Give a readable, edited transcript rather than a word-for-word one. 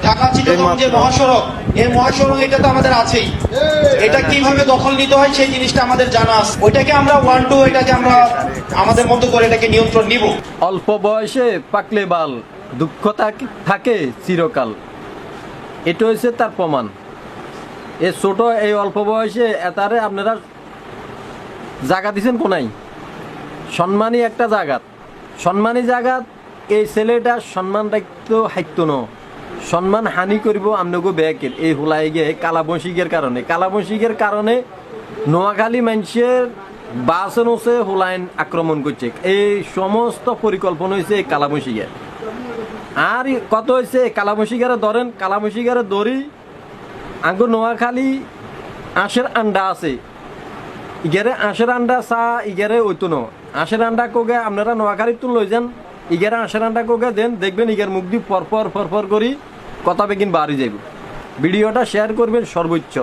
ঢাকা চিটাগং যে মহাসড়ক, এই মহাসড়ক এটা তো আমাদের আছেই। এটা কিভাবে দখল নিতে হয় সেই জিনিসটা আমাদের জানা আছে। ওইটাকে আমরা এটাকে আমরা আমাদের মতো করে এটাকে নিয়ন্ত্রণ নিব। অল্প বয়সে পাকলে বাল, দুঃখ থাকে চিরকাল, এটা হচ্ছে তার প্রমাণ। এই ছোট এই অল্প বয়সে এতারে আপনারা জায়গা দিচ্ছেন কোনাই, সম্মানী একটা জায়গাত, সম্মানী জায়গাত এই ছেলেটা সম্মান রাখতো হাইতো ন, সম্মান হানি করব আমনগো ব্যাকের এই হুলাই গিয়ে কালাবংশিকের কারণে। কালাবংশিকের কারণে নোয়াখালী মানুষের বাসন হচ্ছে হুলাইন আক্রমণ করছে। এই সমস্ত পরিকল্পনা হয়েছে এই কালাবংশিকের। আর কত হয়েছে কালাবংশিকারে ধরেন, কালাবংশিকারে ধরি আঙ্গ নোয়াখালী আঁশের আন্ডা আছে, ইগারে আঁশের আন্ডা চা ইগারে ওইতো ন, আঁশের আন্ডা কোগে আপনারা নোয়াখালীর তুন লই যান, ইগারে আঁশের আন্ডা কোগে দেন, দেখবেন ইগার মুখ দিয়ে পরপর করি কথা বেগিন বাড়ি যাইব। ভিডিওটা শেয়ার করবেন সর্বোচ্চ।